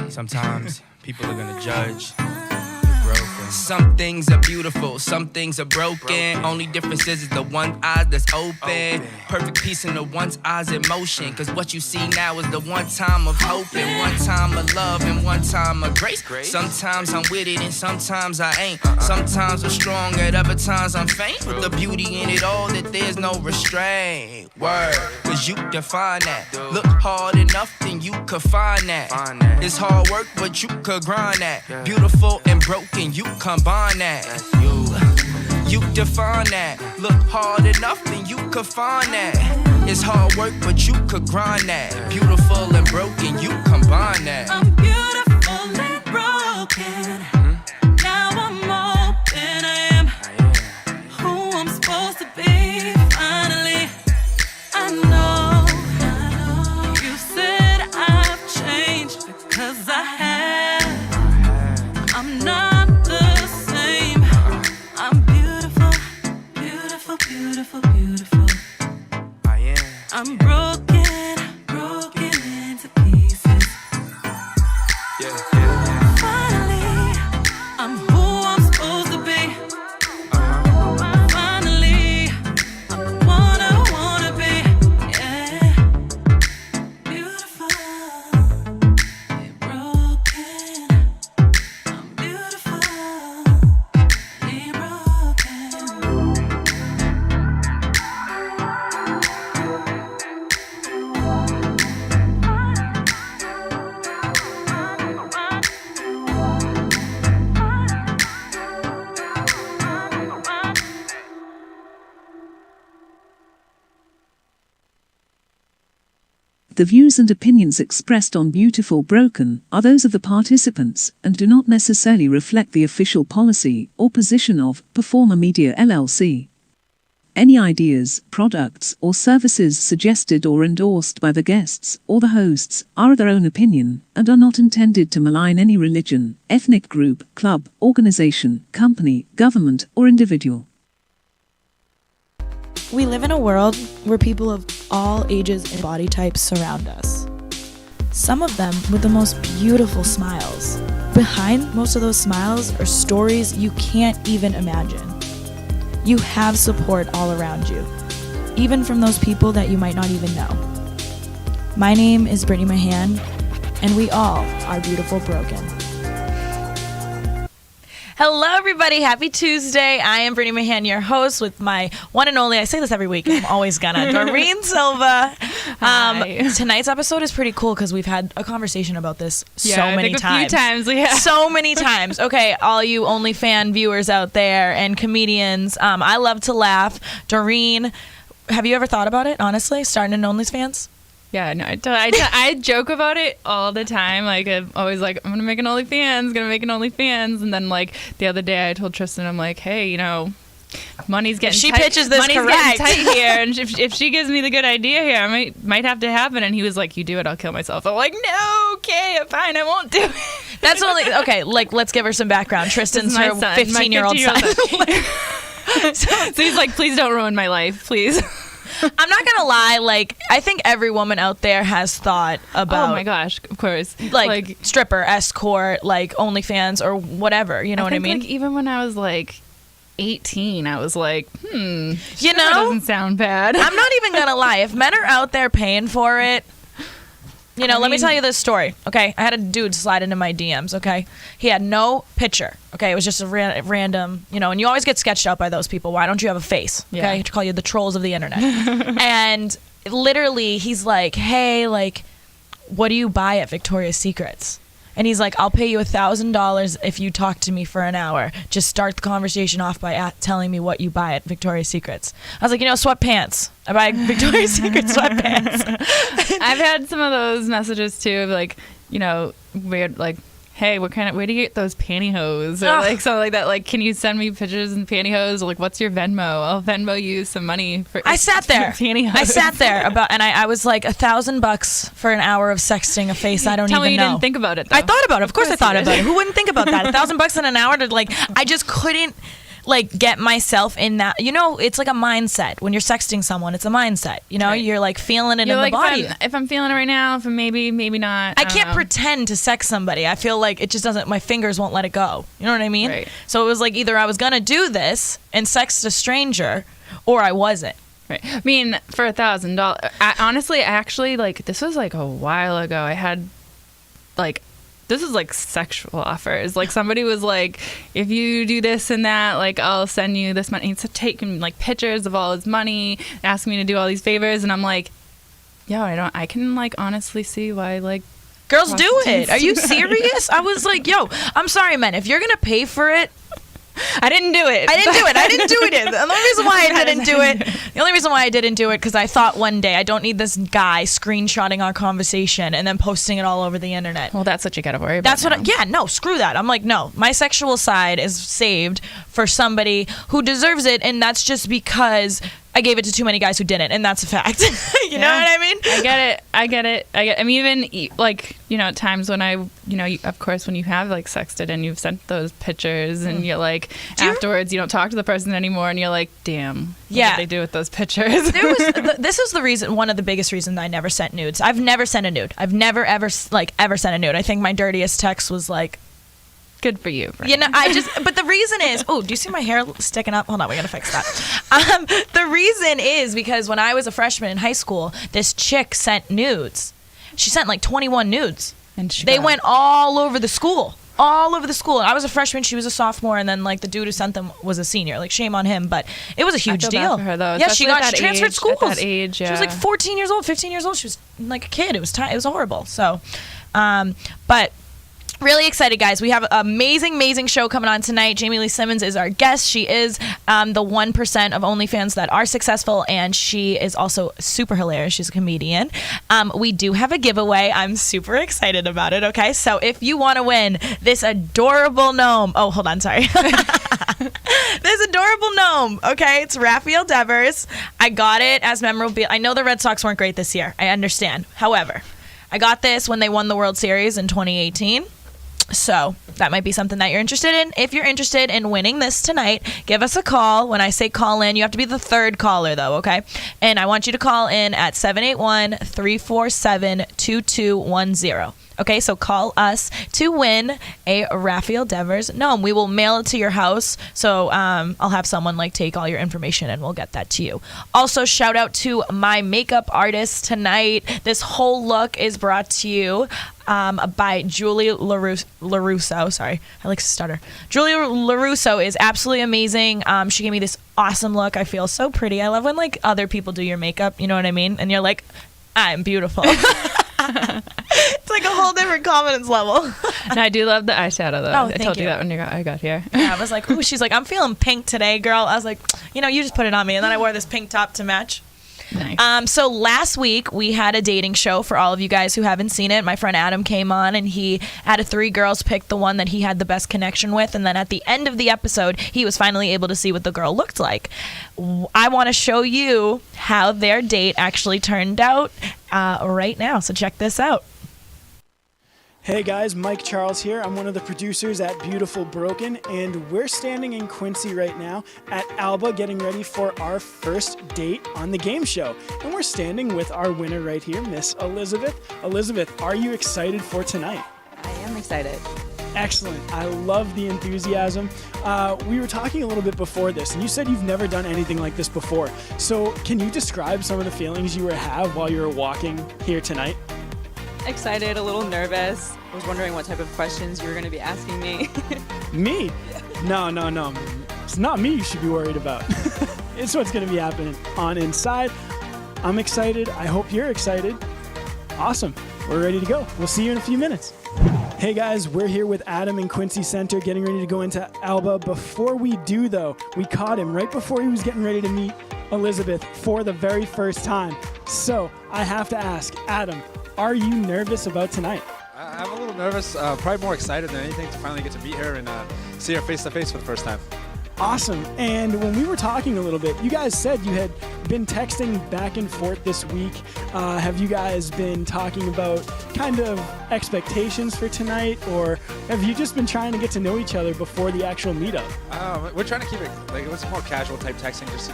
Sometimes people are gonna judge your growth. And some things are beautiful, some things are broken. Only difference is the one eye that's open. Perfect peace in the one's eyes in motion. Cause what you see now is the one time of hope and one time of love and one time of grace. Sometimes I'm with it and sometimes I ain't. Sometimes I'm strong, at other times I'm faint. But the beauty in it all that there's no restraint. Word, cause you define that. Look hard enough then you could find that. It's hard work but you could grind that. Beautiful and broken, you combine that. You define that. Look hard enough then you could find that. It's hard work but you could grind that. Beautiful and broken, you combine that. I'm beautiful and broken. Now I'm open. I am who I'm supposed to be. Finally, I know. You said I've changed because I have. I'm not the same. I'm beautiful, beautiful, beautiful, beautiful. I am. I'm broken, broken into pieces. Finally, I'm who I'm supposed to be. Finally, I'm what I wanna be. Yeah, beautiful, broken. I'm beautiful, broken. The views and opinions expressed on Beautiful Broken are those of the participants and do not necessarily reflect the official policy or position of Performer Media LLC. Any ideas, products, or services suggested or endorsed by the guests or the hosts are their own opinion and are not intended to malign any religion, ethnic group, club, organization, company, government, or individual. We live in a world where people of all ages and body types surround us. Some of them with the most beautiful smiles. Behind most of those smiles are stories you can't even imagine. You have support all around you, even from those people that you might not even know. My name is Brittany Mahan, and we all are beautiful broken. Hello, everybody. Happy Tuesday. I am Brittany Mahan, your host, with my one and only, I say this every week, I'm always gonna, Doreen Silva. Tonight's episode is pretty cool because we've had a conversation about this so many times. A few times, yeah. So many times. Okay, all you OnlyFan viewers out there and comedians, I love to laugh. Doreen, have you ever thought about it, honestly, starting an OnlyFans? Yeah, no, I joke about it all the time. Like, I'm always like, I'm going to make an OnlyFans. And then, like, the other day I told Tristan, I'm like, hey, you know, money's getting she tight. Pitches this money's correct. getting tight here. And if she gives me the good idea here, I might have to happen. And he was like, you do it, I'll kill myself. I'm like, no, okay, fine, I won't do it. That's only, okay, like, let's give her some background. Tristan's her 15-year-old son. So he's like, please don't ruin my life, please. I'm not gonna lie, like, I think every woman out there has thought about, oh my gosh, of course, like stripper, escort, like OnlyFans or whatever, you know what I mean? Like, even when I was like 18, I was like, you sure, know, doesn't sound bad. I'm not even gonna lie, if men are out there paying for it, you know, let me tell you this story, okay? I had a dude slide into my DMs, okay? He had no picture, okay? It was just a random, you know, and you always get sketched out by those people. Why don't you have a face, okay? I call you the trolls of the internet. And literally, he's like, hey, like, what do you buy at Victoria's Secrets? And he's like, I'll pay you $1,000 if you talk to me for an hour. Just start the conversation off by telling me what you buy at Victoria's Secrets. I was like, you know, sweatpants. I buy Victoria's Secret sweatpants. I've had some of those messages too, like, you know, weird, like, hey, where do you get those pantyhose? Or like something like that. Like, can you send me pictures and pantyhose? Or like, what's your Venmo? I'll Venmo you some money for. I sat there. Pantyhose. I sat there and I was like, $1,000 for an hour of sexting a face I don't Tell even me you know. didn't think about it, though. I thought about it. Of course I thought about it. Who wouldn't think about that? $1,000 in an hour to, like, I just couldn't. like get myself in that. You know, it's like a mindset. When you're sexting someone, it's a mindset. You know, you're like feeling it in the body. If I'm feeling it right now, if maybe not. I can't pretend to sex somebody. I feel like it just doesn't. My fingers won't let it go. You know what I mean? Right. So it was like either I was gonna do this and sext a stranger, or I wasn't. Right. I mean, for $1,000, honestly, actually, like, this was like a while ago. I had, like, this is like sexual offers. Like, somebody was like, if you do this and that, like, I'll send you this money. He's taking like pictures of all his money, asking me to do all these favors, and I'm like, yo, I can like honestly see why like girls do it. Are you serious? I was like, yo, I'm sorry, man. If you're gonna pay for it. I didn't do it. I didn't do it. The only reason why I didn't do it, because I thought one day I don't need this guy screenshotting our conversation and then posting it all over the internet. Well, that's what you gotta worry about. No, screw that. I'm like, no, my sexual side is saved for somebody who deserves it, and that's just because I gave it to too many guys who didn't, and that's a fact. You know what I mean? I get it. I mean, even like, you know, at times when of course, when you have like sexted and you've sent those pictures and you're like, afterwards you don't talk to the person anymore, and you're like, damn, what did they do with those pictures? This was the reason, one of the biggest reasons I never sent nudes. I've never sent a nude. I've never ever sent a nude. I think my dirtiest text was like, good for you. You know, but the reason is, do you see my hair sticking up? Hold on, we gotta fix that. The reason is because when I was a freshman in high school, this chick sent nudes. She sent like 21 nudes. And they went all over the school. All over the school. And I was a freshman, she was a sophomore, and then like the dude who sent them was a senior. Like, shame on him, but it was a huge deal. Bad for her, though. Yeah, she transferred schools. At that age, yeah. She was like 14 years old, 15 years old. She was like a kid. It was horrible. So, but really excited, guys. We have an amazing show coming on tonight. Jaime Lee Simmons is our guest. She is the 1% of OnlyFans that are successful, and she is also super hilarious. She's a comedian. We do have a giveaway. I'm super excited about it, okay? So if you want to win this adorable gnome. Oh, hold on, sorry. This adorable gnome, okay? It's Rafael Devers. I got it as memorabilia. I know the Red Sox weren't great this year. I understand. However, I got this when they won the World Series in 2018. So that might be something that you're interested in. If you're interested in winning this tonight, give us a call. When I say call in, you have to be the third caller, though, okay? And I want you to call in at 781-347-2210. Okay, so call us to win a Rafael Devers gnome. We will mail it to your house. So I'll have someone like take all your information and we'll get that to you. Also, shout out to my makeup artist tonight. This whole look is brought to you by Julie LaRusso. Sorry, I like to stutter. Julie LaRusso is absolutely amazing. She gave me this awesome look. I feel so pretty. I love when like other people do your makeup. You know what I mean? And you're like, I'm beautiful. It's like a whole different confidence level. And I do love the eyeshadow, though. Oh, I told you that when I got here. Yeah, I was like, ooh, she's like, I'm feeling pink today, girl. I was like, you know, you just put it on me. And then I wore this pink top to match. Nice. So last week we had a dating show for all of you guys who haven't seen it. My friend Adam came on and he had 3 girls pick the one that he had the best connection with. And then at the end of the episode, he was finally able to see what the girl looked like. I want to show you how their date actually turned out right now. So check this out. Hey guys, Mike Charles here. I'm one of the producers at Beautiful Broken, and we're standing in Quincy right now at Alba getting ready for our first date on the game show. And we're standing with our winner right here, Miss Elizabeth. Elizabeth, are you excited for tonight? I am excited. Excellent. I love the enthusiasm. We were talking a little bit before this, and you said you've never done anything like this before. So can you describe some of the feelings you have while you were walking here tonight? Excited, a little nervous. I was wondering what type of questions you were going to be asking me. Me? No. It's not me you should be worried about. It's what's going to be happening on inside. I'm excited. I hope you're excited. Awesome. We're ready to go. We'll see you in a few minutes. Hey guys, we're here with Adam in Quincy Center getting ready to go into Alba. Before we do though, we caught him right before he was getting ready to meet Elizabeth for the very first time. So I have to ask, Adam, are you nervous about tonight? I'm a little nervous, probably more excited than anything to finally get to meet her and see her face to face for the first time. Awesome. And when we were talking a little bit, you guys said you had been texting back and forth this week. Have you guys been talking about kind of expectations for tonight, or have you just been trying to get to know each other before the actual meetup? We're trying to keep it like it was more casual type texting, just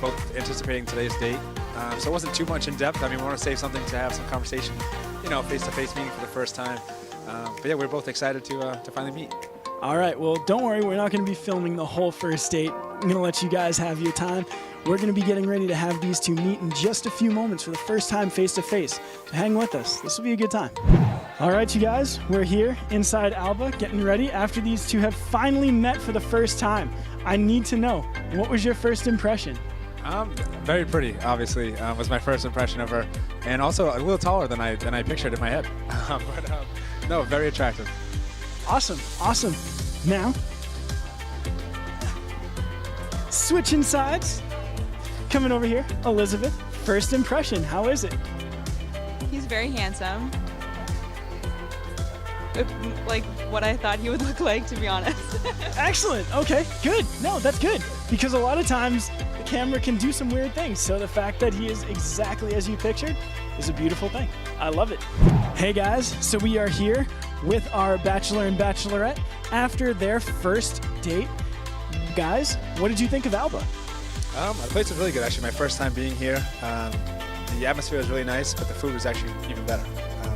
both anticipating today's date. So it wasn't too much in depth. We want to save something to have some conversation, face-to-face meeting for the first time. But yeah, we're both excited to finally meet. All right, well, don't worry. We're not going to be filming the whole first date. I'm going to let you guys have your time. We're going to be getting ready to have these two meet in just a few moments for the first time face-to-face. So hang with us. This will be a good time. All right, you guys, we're here inside Alba getting ready after these two have finally met for the first time. I need to know, what was your first impression? Very pretty, obviously, was my first impression of her. And also a little taller than I pictured in my head. No, very attractive. Awesome, awesome. Now, switching sides. Coming over here, Elizabeth. First impression, how is it? He's very handsome. Like what I thought he would look like, to be honest. Excellent. Okay, good. No, that's good. Because a lot of times the camera can do some weird things. So the fact that he is exactly as you pictured is a beautiful thing. I love it. Hey guys, so we are here with our bachelor and bachelorette after their first date. Guys, what did you think of Alba? The place was really good, actually. My first time being here. The atmosphere was really nice, but the food was actually even better.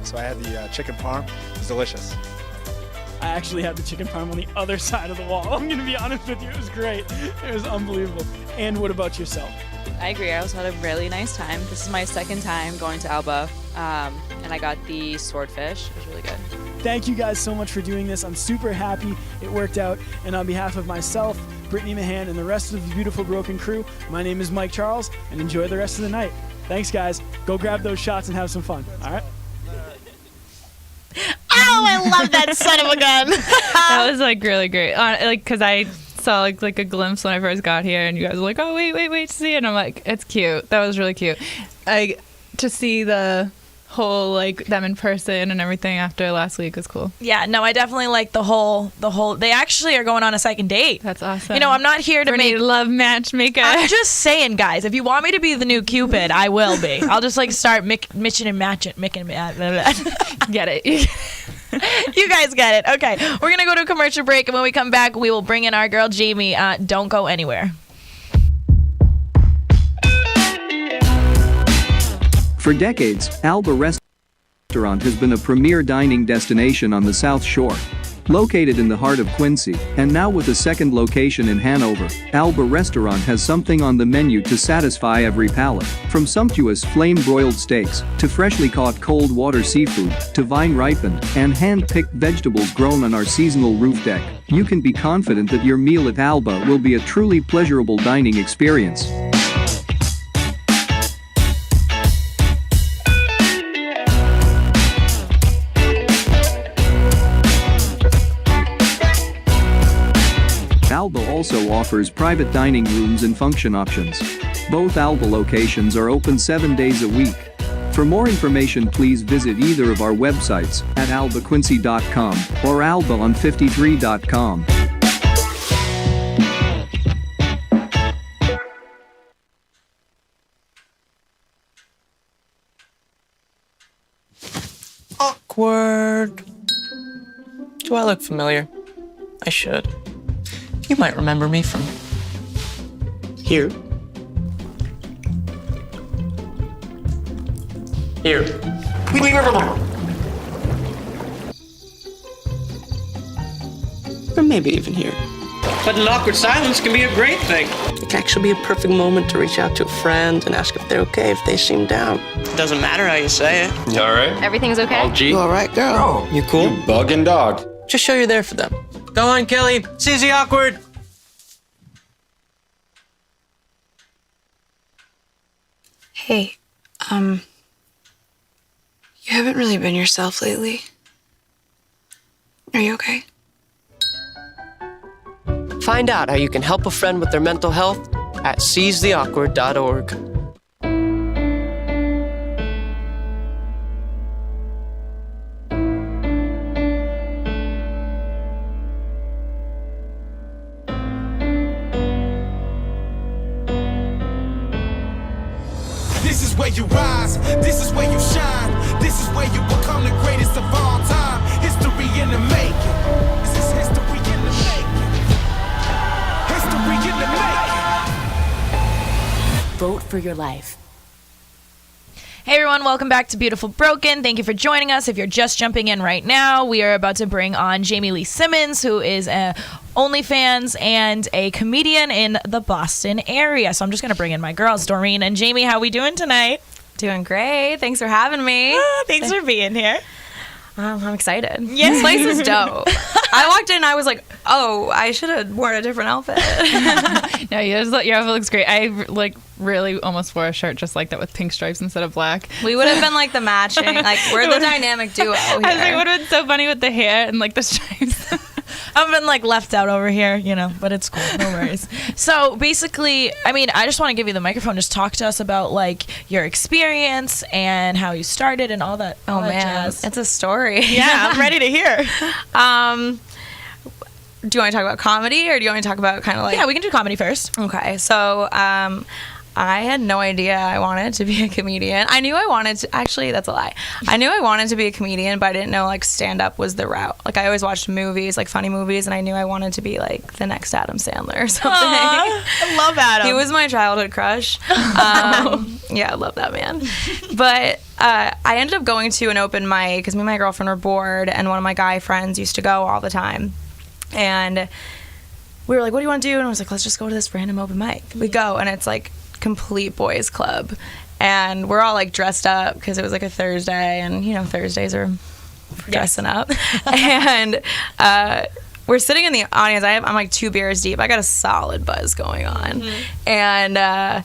So I had the chicken parm. It was delicious. I actually had the chicken parm on the other side of the wall. I'm going to be honest with you. It was great. It was unbelievable. And what about yourself? I agree. I also had a really nice time. This is my second time going to Alba, and I got the swordfish. It was really good. Thank you guys so much for doing this. I'm super happy it worked out. And on behalf of myself, Brittany Mahan, and the rest of the beautiful Broken crew, my name is Mike Charles, and enjoy the rest of the night. Thanks, guys. Go grab those shots and have some fun. All right? Oh, I love that son of a gun. That was really great. Because I saw like a glimpse when I first got here, and you guys were like, "Oh, wait to see it." And I'm like, "It's cute." That was really cute. To see the whole them in person and everything after last week was cool. Yeah, no, I definitely like the whole. They actually are going on a second date. That's awesome. I'm not here to Brittany, make love matchmaker. I'm just saying, guys, if you want me to be the new Cupid, I will be. I'll just start mixing and matching. Get it. You guys get it. Okay, we're going to go to a commercial break, and when we come back, we will bring in our girl, Jamie. Don't go anywhere. For decades, Alba Restaurant has been a premier dining destination on the South Shore. Located in the heart of Quincy, and now with a second location in Hanover, Alba Restaurant has something on the menu to satisfy every palate. From sumptuous flame-broiled steaks, to freshly caught cold water seafood, to vine-ripened and hand-picked vegetables grown on our seasonal roof deck, you can be confident that your meal at Alba will be a truly pleasurable dining experience. Alba also offers private dining rooms and function options. Both Alba locations are open 7 days a week. For more information, please visit either of our websites at albaquincy.com or albaon53.com. Awkward. Do I look familiar? I should. You might remember me from here. Here. Or maybe even here. But an awkward silence can be a great thing. It can actually be a perfect moment to reach out to a friend and ask if they're okay if they seem down. It doesn't matter how you say it. You alright? Everything's okay? All G? You alright, girl? Oh, you cool? You bugging dog. Just show you're there for them. Go on, Kelly. Seize the awkward. Hey, you haven't really been yourself lately. Are you okay? Find out how you can help a friend with their mental health at seizetheawkward.org. you rise. This is where you shine. This is where you become the greatest of all time. History in the making. This is history in the making. History in the making. Vote for your life. Hey everyone, welcome back to Beautiful Broken. Thank you for joining us. If you're just jumping in right now, we are about to bring on Jaime Lee Simmons, who is a OnlyFans and a comedian in the Boston area. So I'm just going to bring in my girls, Doreen and Jaime. How we doing tonight? Doing great. Thanks for having me. Thanks for being here. I'm excited. Yes. This place is dope. I walked in and I was like, oh, I should have worn a different outfit. No, your outfit looks great. I really almost wore a shirt just like that with pink stripes instead of black. We would have been like the matching, like we're the dynamic duo here. I was like, it would have been so funny with the hair and like the stripes. I've been like left out over here, but it's cool. No worries. So basically, I mean, I just want to give you the microphone. Just talk to us about like your experience and how you started and all that. Oh all that man, jazz. it's a story. Yeah, I'm ready to hear. Do you want to talk about comedy or do you want me to talk about kind of like... Yeah, we can do comedy first. Okay, so I had no idea I wanted to be a comedian. I knew I wanted to... Actually, that's a lie. I knew I wanted to be a comedian, but I didn't know like stand-up was the route. Like I always watched movies, like funny movies, and I knew I wanted to be like the next Adam Sandler or something. I love Adam. He was my childhood crush. Yeah, I love that man. But I ended up going to an open mic because me and my girlfriend were bored, and one of my guy friends used to go all the time. And we were like, what do you want to do? And I was like, let's just go to this random open mic. We go, and it's like complete boys club. And we're all like dressed up because it was like a Thursday, and Thursdays are dressing up. And we're sitting in the audience. I'm like 2 beers deep. I got a solid buzz going on. Mm-hmm. And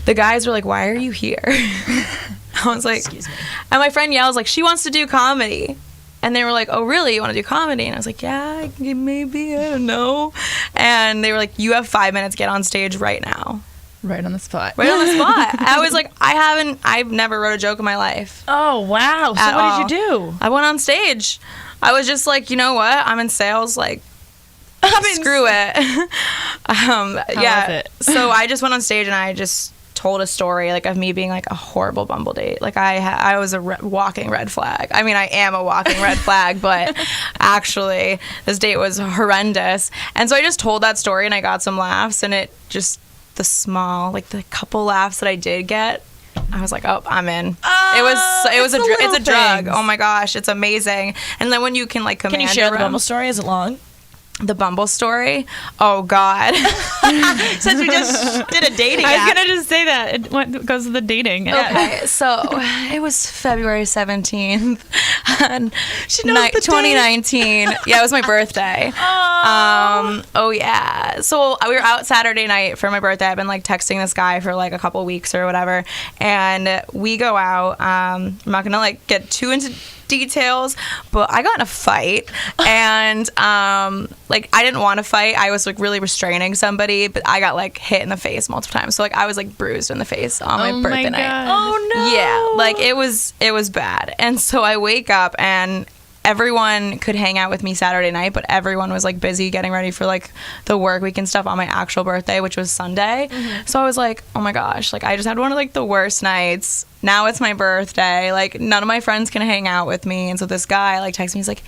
the guys were like, why are you here? I was like, excuse me. And my friend yells like, she wants to do comedy. And they were like, oh, really? You want to do comedy? And I was like, yeah, maybe, I don't know. And they were like, you have 5 minutes, get on stage right now. Right on the spot. Right on the spot. I was like, I've never wrote a joke in my life. Oh, wow. So what did you do? I went on stage. I was just like, you know what? I'm in sales, like, screw it. How was it? So I just went on stage and I just told a story like of me being like a horrible Bumble date. Like I was a walking red flag. I mean, I am a walking red flag, but actually this date was horrendous. And so I just told that story and I got some laughs, and it just the couple laughs that I did get, I was like, oh, I'm in. It's a drug. Oh my gosh, it's amazing. And then when you can like command. Can you share the Bumble story? Is it long? The Bumble story? Oh, God. Since we just did a dating app. I was going to just say that. What goes with the dating? Okay, so it was February 17th. She knows the 2019. Yeah, it was my birthday. Oh, yeah. So we were out Saturday night for my birthday. I've been, like, texting this guy for, like, a couple weeks or whatever. And we go out. I'm not going to, like, get too into details, but I got in a fight, and like I didn't want to fight. I was like really restraining somebody, but I got like hit in the face multiple times. So like I was like bruised in the face on my birthday night. Oh no. Yeah, like it was bad. And so I wake up and everyone could hang out with me Saturday night, but everyone was like busy getting ready for like the work week and stuff on my actual birthday, which was Sunday. Mm-hmm. So I was like, oh my gosh, like I just had one of like the worst nights. Now it's my birthday. Like none of my friends can hang out with me. And so this guy like texts me, he's like,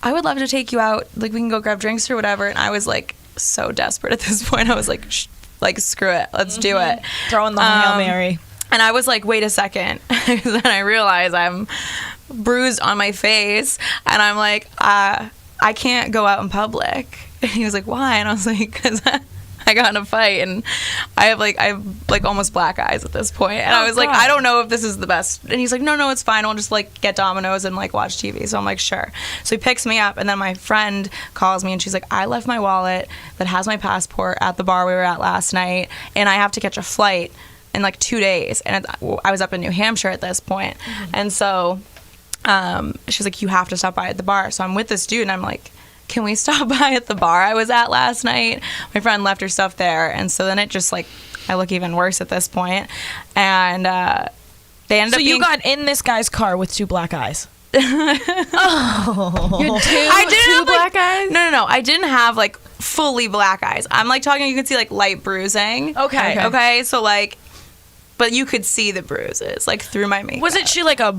I would love to take you out. Like we can go grab drinks or whatever. And I was like so desperate at this point. I was like, screw it. Let's do it. Throwing the Hail Mary. And I was like, wait a second. Then I realized I'm bruised on my face, and I'm like, I can't go out in public. And he was like, why? And I was like, because I got in a fight, and I have almost black eyes at this point. And I was like, I don't know if this is the best. And he's like, no, it's fine. I'll just like get Domino's and like watch TV. So I'm like, sure. So he picks me up, and then my friend calls me, and she's like, I left my wallet that has my passport at the bar we were at last night, and I have to catch a flight in like 2 days. And I was up in New Hampshire at this point. Mm-hmm. And so she's like, you have to stop by at the bar. So I'm with this dude, and I'm like, can we stop by at the bar I was at last night? My friend left her stuff there. And so then it just like, I look even worse at this point. And they ended up you got in this guy's car with 2 black eyes. You had two black eyes? No. I didn't have like fully black eyes. I'm like talking, you can see like light bruising. Okay. Okay. So like, but you could see the bruises like through my makeup. Was she like a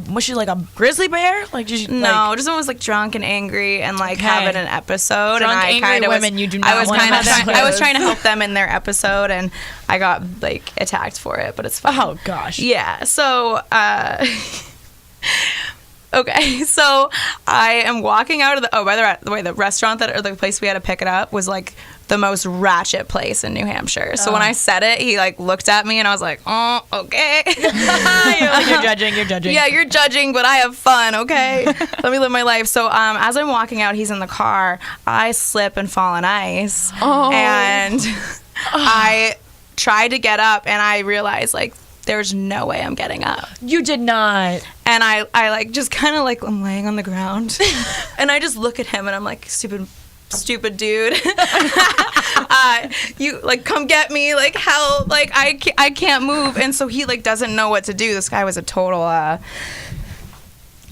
grizzly bear? Like did you, no, just one was like drunk and angry and like having an episode. Drunk, and I angry kind of women, you do not want to have that I was with. trying to help them in their episode, and I got like attacked for it. But it's fine. Oh gosh. Yeah. So. Okay, so I am walking out of by the way, the restaurant or the place we had to pick it up was like the most ratchet place in New Hampshire. So when I said it, he like looked at me and I was like, oh, okay. You're judging. Yeah, you're judging, but I have fun, okay? Let me live my life. So as I'm walking out, he's in the car. I slip and fall on ice. Oh. And I tried to get up and I realized like, there's no way I'm getting up. You did not. And I like just kind of like I'm laying on the ground and I just look at him and I'm like, stupid dude. You like come get me, like help, like I can't move. And so he like doesn't know what to do. This guy was a total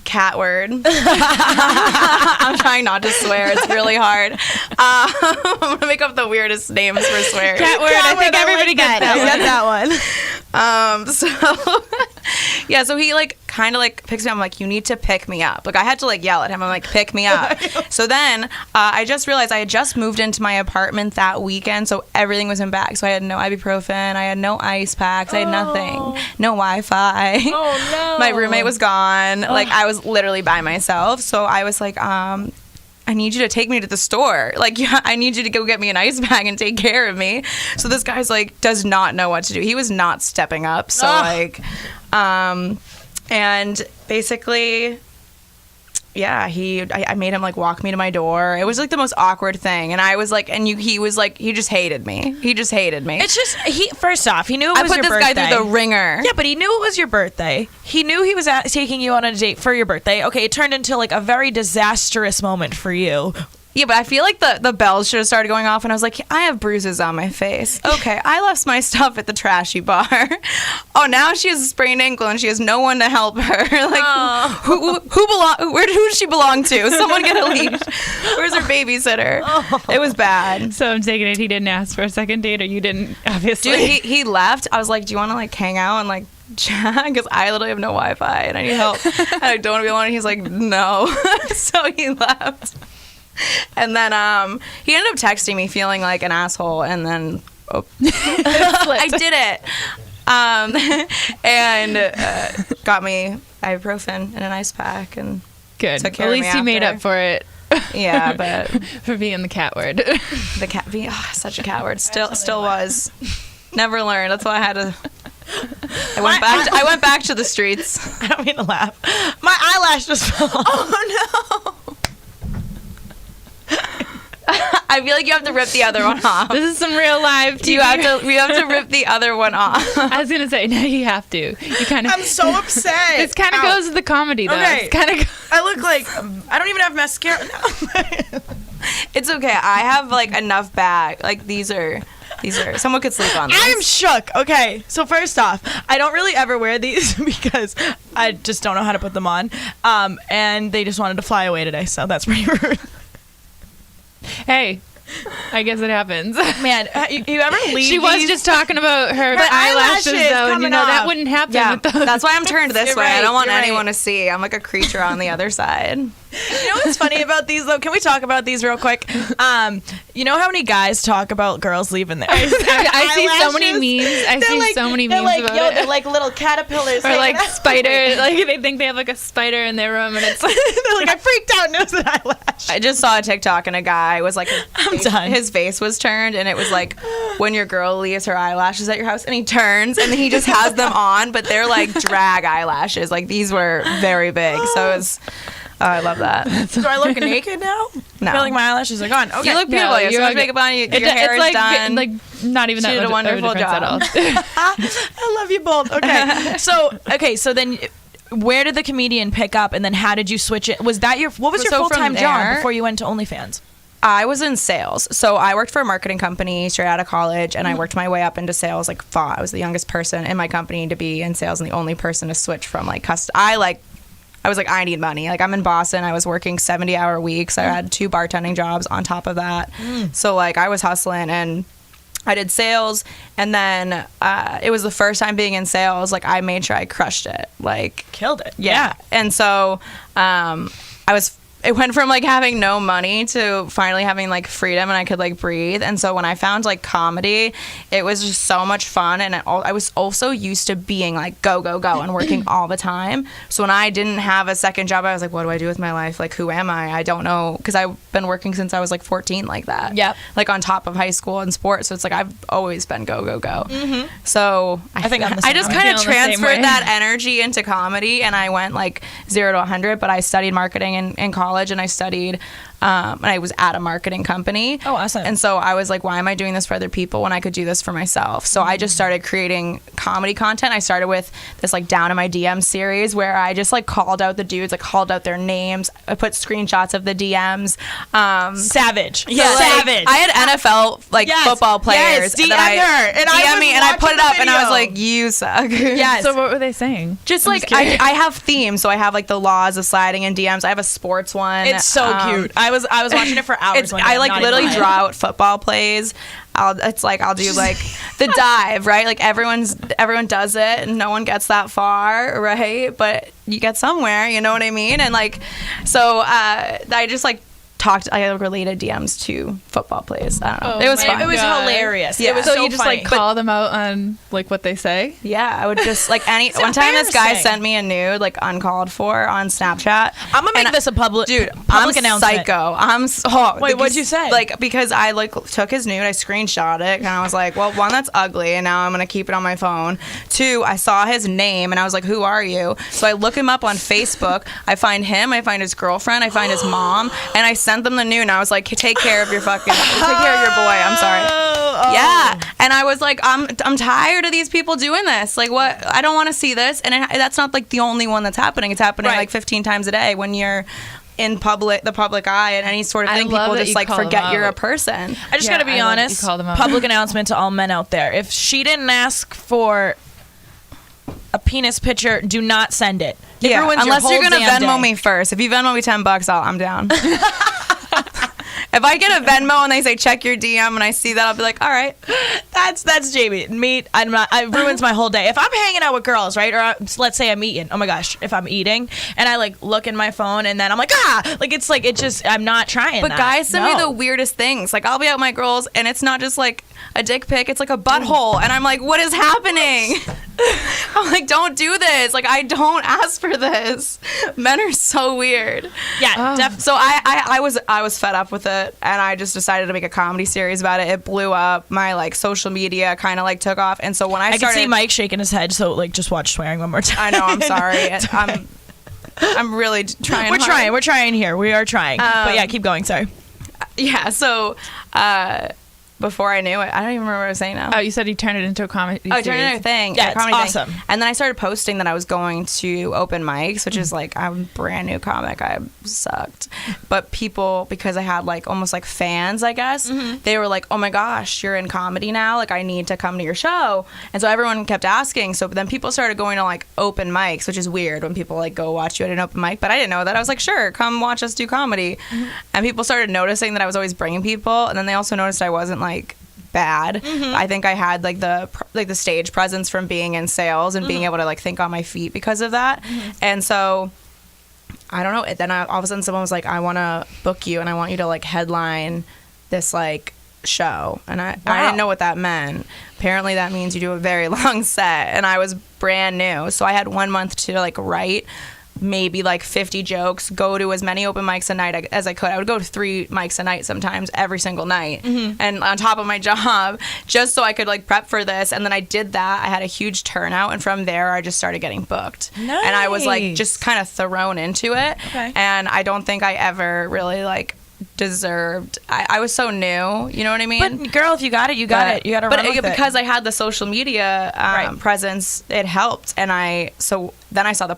cat word. I'm trying not to swear. It's really hard. I'm gonna make up the weirdest names for swears. Cat word. I think everybody gets that. Get that one. So yeah, so he like kind of like picks me up. I'm like, you need to pick me up. Like I had to like yell at him. I'm like, pick me up. So then I just realized I had just moved into my apartment that weekend, so everything was in bags. So I had no ibuprofen, I had no ice packs, I had nothing, no Wi-Fi. Oh no. My roommate was gone. Like I was literally by myself. So I was like, I need you to take me to the store. Like, yeah, I need you to go get me an ice bag and take care of me. So this guy's like, does not know what to do. He was not stepping up. So like, and basically, yeah, I made him like walk me to my door. It was like the most awkward thing. And I was like, he was like, he just hated me. He just hated me. It's just, first off, he knew it was your birthday. I put this guy through the ringer. Yeah, but he knew it was your birthday. He knew he was taking you on a date for your birthday. Okay, it turned into like a very disastrous moment for you. Yeah, but I feel like the bells should have started going off, and I was like, I have bruises on my face. Okay, I left my stuff at the trashy bar. Oh, now she has a sprained ankle, and she has no one to help her. Like, who does she belong to? Someone get a leash. Where's her babysitter? It was bad. So I'm taking it he didn't ask for a second date, or you didn't, obviously. Dude, he left. I was like, do you want to like hang out and like chat? Because I literally have no Wi-Fi, and I need help. And I don't want to be alone. And he's like, no. So he left. And then he ended up texting me feeling like an asshole, and then I did it. And got me ibuprofen and an ice pack, and good. Took care At of least me you made after. up for it. Yeah, but for being the cat word. The cat being such a cat word. Still was. Never learned. That's why I had to. I went back to the streets. I don't mean to laugh. My eyelash just fell off. Oh no. I feel like you have to rip the other one off. This is some real live TV. We have to rip the other one off. I was gonna say, no, you have to. You kind of. I'm so upset. This kind of goes with the comedy, though. Okay. It's kind of. I look like I don't even have mascara. It's okay. I have like enough bag. Like these are. Someone could sleep on these. I'm shook. Okay, so first off, I don't really ever wear these because I just don't know how to put them on. And they just wanted to fly away today, so that's pretty rude. Hey, I guess it happens. Man, you ever leave She was just talking about her eyelashes, though, and you know that wouldn't happen with those. That's why I'm turned this You're way. right, I don't want you're anyone right. to see. I'm like a creature on the other side. You know what's funny about these, though? Can we talk about these real quick? You know how many guys talk about girls leaving their I see so many memes. I see so many memes like, about yo, it. they're like little caterpillars. Or like hanging out. spider, like they think they have like a spider in their room, and it's like, They're like, I freaked out and it was an eyelash. I just saw a TikTok and a guy was like, done. his face was turned, and it was like when your girl leaves her eyelashes at your house, and he turns and he just has them on, but they're like drag eyelashes. Like these were very big, so it was. Oh, I love that. Do I look naked now? No. I feel like my eyelashes are gone. Okay. You look beautiful. You have so much makeup on. Your hair is like, done. like not even She that did a much of wonderful difference at all. I love you both. Okay. So then where did the comedian pick up, and then how did you switch it? Was that what was your So from full-time job there- before you went to OnlyFans? I was in sales. So I worked for a marketing company straight out of college, and I worked my way up into sales. Like, I was the youngest person in my company to be in sales and the only person to switch from like I was like, I need money. Like, I'm in Boston. I was working 70-hour weeks. I had 2 bartending jobs on top of that. So like I was hustling, and I did sales, and then it was the first time being in sales. Like, I made sure I crushed it. Like, killed it. Yeah. And so it went from like having no money to finally having like freedom, and I could like breathe. And so when I found like comedy, it was just so much fun. And I was also used to being like go, go, go and working all the time. So when I didn't have a second job, I was like, what do I do with my life? Like, who am I? I don't know. Because I've been working since I was like 14 like that. Yep. Like on top of high school and sports. So it's like I've always been go, go, go. Mm-hmm. So I think I'm the I same. just I'm kind of feeling the same transferred way. that energy into comedy, and I went like 0 to 100. But I studied marketing in college, and I studied and I was at a marketing company. Oh, awesome. And so I was like, why am I doing this for other people when I could do this for myself? So I just started creating comedy content. I started with this like Down in My DM series where I just like called out the dudes, like called out their names. I put screenshots of the DMs. Savage. Yeah, like, Savage. I had NFL like football players. Yes, that her. And DM me, and I put it up, and I was video. like, you suck. Yes. So what were they saying? Just like I have themes, so I have like the laws of sliding in DMs. I have a sports one. It's so cute. I was watching it for hours. One day. I I'm like not literally even lying. draw out football plays. I'll do like the dive, right? Like everyone does it, and no one gets that far, right? But you get somewhere, you know what I mean? And like, so I just like I related DMs to football plays. I don't know. It was fun. It was hilarious. Yeah. It was So so you just funny. like call them out on like what they say? Yeah, I would just like one time this guy embarrassing. sent me a nude like uncalled for on Snapchat. I'm gonna make this a public I'm announcement. psycho. Wait, what'd you say? Like, because I like took his nude, I screenshot it, and I was like, well, one, that's ugly, and now I'm gonna keep it on my phone. Two, I saw his name, and I was like, who are you? So I look him up on Facebook. I find him. I find his girlfriend. I find his mom, and I sent them the nude. And I was like, take care of your boy. I'm sorry. Yeah, and I was like, I'm tired of these people doing this. Like, what? I don't want to see this. And that's not like the only one that's happening. It's happening like 15 times a day when you're in the public eye and any sort of thing. People just like forget you're a person. I just gotta be honest. Public announcement to all men out there: if she didn't ask for a penis picture, do not send it. It ruins unless your you're whole gonna damn Venmo day. me first. If you Venmo me $10, I'm down. If I get a Venmo and they say check your DM and I see that, I'll be like, all right. That's Jamie. Me, I'm not. It ruins my whole day. If I'm hanging out with girls, right, or let's say I'm eating. Oh my gosh, if I'm eating and I like look in my phone and then I'm like, it just I'm not trying. But that. guys send me No. the weirdest things. Like, I'll be out with my girls and it's not just like a dick pic, it's like a butthole, and I'm like, what is happening? I'm like, don't do this. Like, I don't ask for this. Men are so weird. Yeah, So I was fed up with it, and I just decided to make a comedy series about it. It blew up. My like social media kind of like took off, and so when I can started, see Mike shaking his head. So like, just watch swearing one more time. I know. I'm sorry. I'm really trying. We're trying. We're trying here. We are trying. But yeah, keep going. Sorry. Yeah. So. Before I knew it, I don't even remember what I was saying now. Oh, you said you turned it into a comedy Oh, turned it into a thing. Yeah, a comedy it's awesome. thing. And then I started posting that I was going to open mics, which is like, I'm a brand new comic. I sucked. But people, because I had like almost like fans, I guess, they were like, oh my gosh, you're in comedy now. Like, I need to come to your show. And so everyone kept asking. So then people started going to like open mics, which is weird when people like go watch you at an open mic. But I didn't know that. I was like, sure, come watch us do comedy. And people started noticing that I was always bringing people. And then they also noticed I wasn't like bad. I think I had like the stage presence from being in sales and being able to like think on my feet because of that. And so I don't know. Then all of a sudden someone was like, I want to book you and I want you to like headline this like show. And I didn't know what that meant. Apparently that means you do a very long set, and I was brand new. So I had 1 month to like write maybe like 50 jokes, go to as many open mics a night as I could. I would go to 3 mics a night sometimes, every single night, and on top of my job, just so I could like prep for this. And then I did that. I had a huge turnout, and from there I just started getting booked. Nice. And I was like just kind of thrown into it. Okay. And I don't think I ever really like deserved. I was so new, you know what I mean? But girl, if you got it, you got it. You got to run with it. Because I had the social media presence, it helped. And then I saw the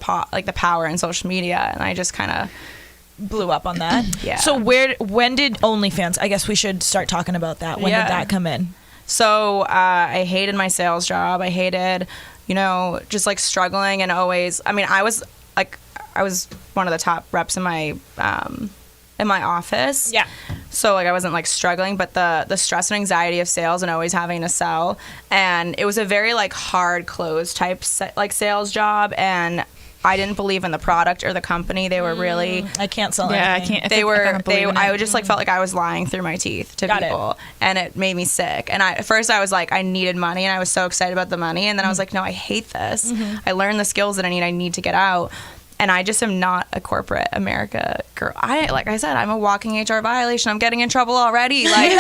power in social media, and I just kind of blew up on that. Yeah. So when did OnlyFans? I guess we should start talking about that. When did that come in? So I hated my sales job. I hated, just like struggling and always. I mean, I was one of the top reps in my office. Yeah. So like I wasn't like struggling, but the stress and anxiety of sales and always having to sell, and it was a very like hard close type like sales job, and I didn't believe in the product or the company. They were really I can't sell Yeah, I anything. can't. they were they believe in I it. just like felt like I was lying through my teeth to Got it. people, and it made me sick. And at first I was like, I needed money, and I was so excited about the money, and then I was like, no, I hate this. I learned the skills that I need to get out. And I just am not a corporate America girl. Like I said, I'm a walking HR violation. I'm getting in trouble already. Like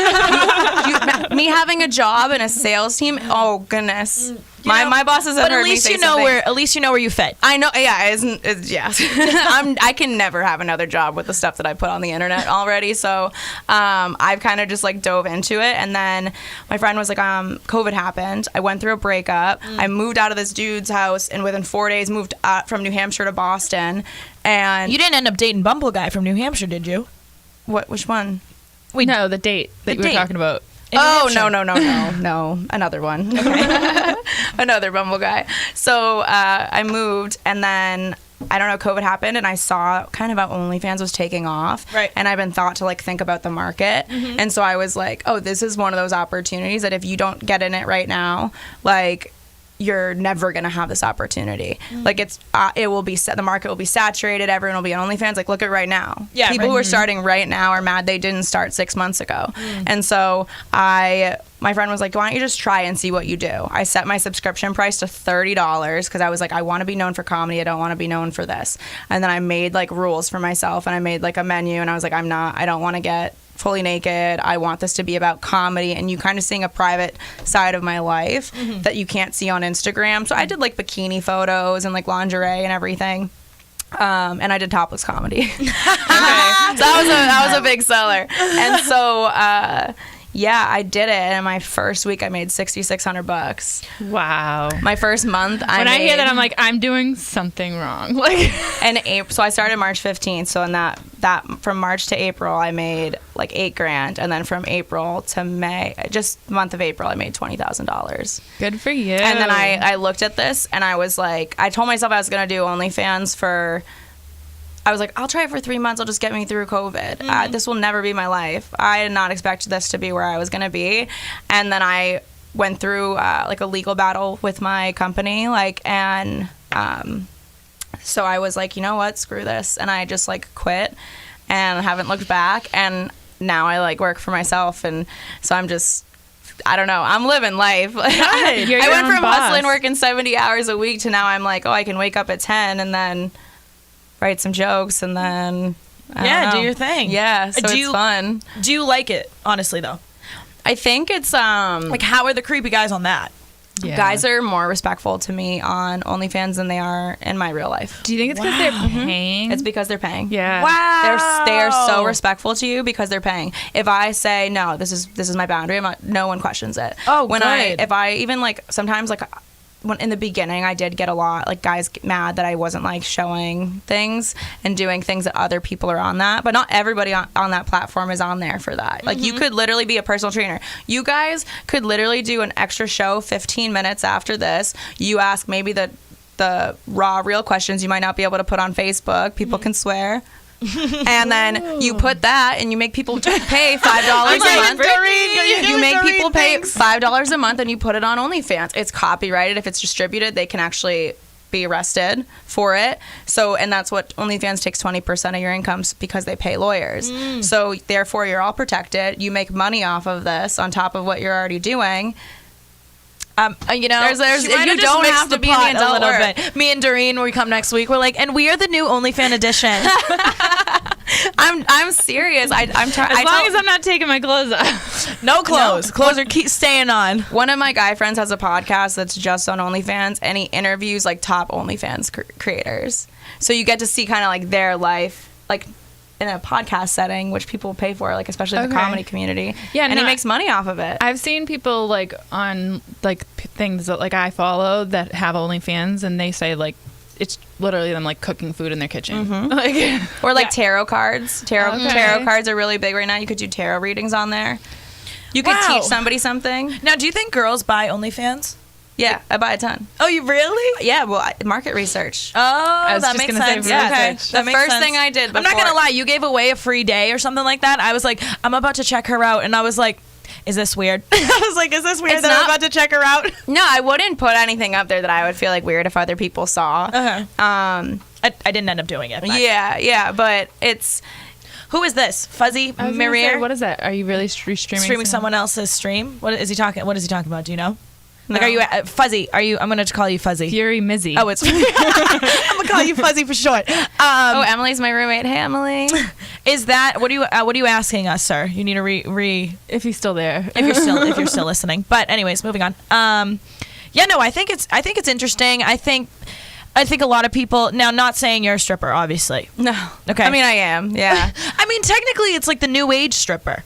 me having a job in a sales team. Oh goodness, my bosses have But heard at me least say you know something. where you fit. I know. Yeah, yes. I can never have another job with the stuff that I put on the internet already. So I've kind of just like dove into it. And then my friend was like, COVID happened. I went through a breakup. I moved out of this dude's house, and within 4 days moved from New Hampshire to Boston. And You didn't end up dating Bumble Guy from New Hampshire, did you? which one? No, the date that we were talking about. In New Oh, Hampshire. no. Another one. Another Bumble guy. So I moved, and then I don't know, COVID happened, and I saw kind of how OnlyFans was taking off. Right. And I've been thought to like think about the market. And so I was like, oh, this is one of those opportunities that if you don't get in it right now, like you're never gonna have this opportunity. Like it will be the market will be saturated. Everyone will be on OnlyFans. Like look at right now. Yeah, people right. who are starting right now are mad they didn't start 6 months ago. And so my friend was like, why don't you just try and see what you do? I set my subscription price to $30 because I was like, I want to be known for comedy. I don't want to be known for this. And then I made like rules for myself, and I made like a menu, and I was like, I don't want to get fully naked. I want this to be about comedy, and you kind of seeing a private side of my life that you can't see on Instagram. So I did like bikini photos and like lingerie and everything. And I did topless comedy. So that was a big seller. And so yeah, I did it. And in my first week, I made $6,600. Wow. My first month, When I hear that, I'm like, I'm doing something wrong. Like, and April. So I started March 15th. So in that from March to April, I made like $8,000, and then from April to May, just the month of April, I made $20,000. good for you. And then I looked at this, and I was like, I told myself I was gonna do OnlyFans for. I was like, I'll try it for 3 months. I'll just get me through COVID. This will never be my life. I did not expect this to be where I was going to be. And then I went through like a legal battle with my company. So I was like, you know what? Screw this. And I just like quit and haven't looked back. And now I like work for myself. And so I'm just, I don't know. I'm living life. You're I your went own from boss. hustling, working 70 hours a week to now I'm like, oh, I can wake up at 10 and then write some jokes and then I don't do know. your thing. Yeah, so it's fun. Do you like it, honestly, though? I think it's Like, how are the creepy guys on that? Yeah. guys are more respectful to me on OnlyFans than they are in my real life. Do you think it's because they're paying? It's because they're paying. Yeah. Wow. They are so respectful to you because they're paying. If I say no, this is my boundary, no one questions it. Oh, when good. if I even like sometimes like when in the beginning I did get a lot like guys get mad that I wasn't like showing things and doing things that other people are on that, but not everybody on that platform is on there for that. Like you could literally be a personal trainer. You guys could literally do an extra show 15 minutes after this. You ask maybe the raw real questions you might not be able to put on Facebook. People can swear. And then you put that and you make people pay $5 a month. You make people pay $5 a month and you put it on OnlyFans. It's copyrighted. If it's distributed, they can actually be arrested for it. So, and that's what OnlyFans takes 20% of your incomes because they pay lawyers. So therefore you're all protected. You make money off of this on top of what you're already doing. You know, There's she might you have just don't mixed have to the be in pot the a adult little world. bit. Me and Doreen, when we come next week, we're like, and we are the new OnlyFans edition. I'm serious. I'm trying. As long as I'm not taking my clothes off. No clothes. Clothes are keep staying on. One of my guy friends has a podcast that's just on OnlyFans, and he interviews like top OnlyFans creators. So you get to see kind of like their life, like in a podcast setting, which people pay for, like especially the comedy community. Yeah, and he makes money off of it. I've seen people like on like things that like I follow that have OnlyFans, and they say like it's literally them like cooking food in their kitchen, like or like tarot cards. Tarot Okay. cards are really big right now. You could do tarot readings on there. You could Wow. teach somebody something. Now, do you think girls buy OnlyFans? Yeah, I buy a ton. Oh, you really? Yeah, well, market research. Oh, that makes sense. Yeah, Okay. the That makes first sense. thing I did I'm not before- gonna lie, you gave away a free day or something like that. I was like, I'm about to check her out, and I was like, is this weird? I was like, is this weird It's that I'm not- about to check her out? No, I wouldn't put anything up there that I would feel like weird if other people saw. I didn't end up doing it. But. Yeah, but it's... Who is this? Fuzzy I was gonna say, Mirror? what is that? Are you really streaming Someone else's stream? What is he talking about? Do you know? Like, No. are you Fuzzy? I'm gonna call you Fuzzy. Fury Mizzy. Oh, it's. I'm gonna call you Fuzzy for short. Emily's my roommate. Hey, Emily. Is that what are you asking us, sir? You need to re if he's still there. if you're still listening. But anyways, moving on. Yeah, no, I think it's interesting. I think a lot of people now. Not saying you're a stripper, obviously. No. Okay. I mean, I am. Yeah. I mean, technically, it's like the new age stripper.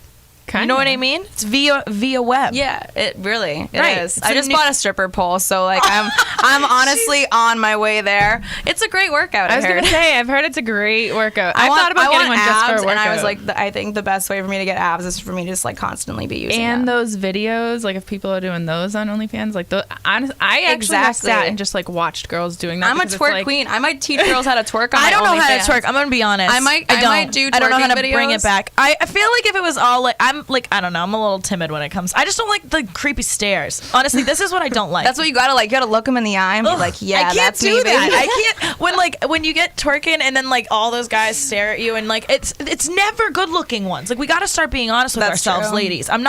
You know what I mean? It's via web. Yeah, it really Right. is. It's I a just new- bought a stripper pole, so like I'm honestly on my way there. It's a great workout. I was heard. gonna say, I've heard it's a great workout. I thought about getting want one just for a abs, workout. and I was like, I think the best way for me to get abs is for me to just like constantly be using and them. those videos, like if people are doing those on OnlyFans, like I actually have Exactly. sat and just like watched girls doing that. I'm a because it's, twerk like- queen. I might teach girls how to twerk on I don't know how to OnlyFans. twerk. I'm gonna be honest. I might do I don't know how to twerking bring videos. it back. I feel like if it was all like I don't know. I'm a little timid when it comes. I just don't like the creepy stares. Honestly, this is what I don't like. That's what you gotta like. You gotta look them in the eye and be like, yeah, I can't that's do me, that. baby. I can't when you get twerking and then like all those guys stare at you and like it's never good looking ones. Like we got to start being honest with That's ourselves, true. ladies. I'm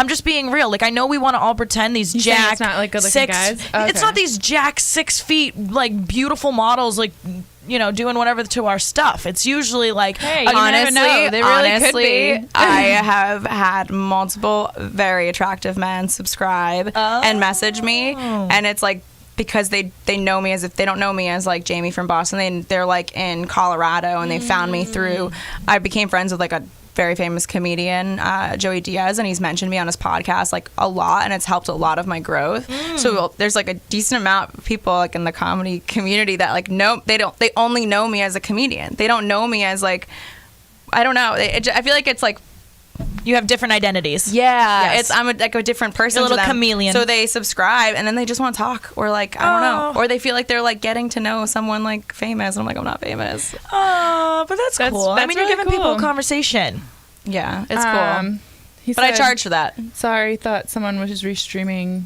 just being real. Like I know we want to all pretend these You saying jack it's not, like, good-looking 6 guys? It's Okay. not these jack 6 feet like beautiful models like doing whatever to our stuff. It's usually like Hey, you never know. They really could be. I have had multiple very attractive men subscribe and message me, and it's like because they know me as if they don't know me as like Jamie from Boston. They're like in Colorado and they found me through. I became friends with like a very famous comedian, Joey Diaz, and he's mentioned me on his podcast like a lot, and it's helped a lot of my growth. So there's like a decent amount of people like in the comedy community that like they only know me as a comedian. They don't know me as like, I don't know. I feel like it's like, you have different identities. yeah, Yes. I'm like a different person. A little to them. chameleon. So they subscribe and then they just want to talk, or like I don't know, or they feel like they're like getting to know someone like famous. And I'm like, I'm not famous. Oh, but that's cool. I that's mean, you're really giving people cool. a conversation. Yeah, it's cool. He But I said, charge for that. Sorry, thought someone was just restreaming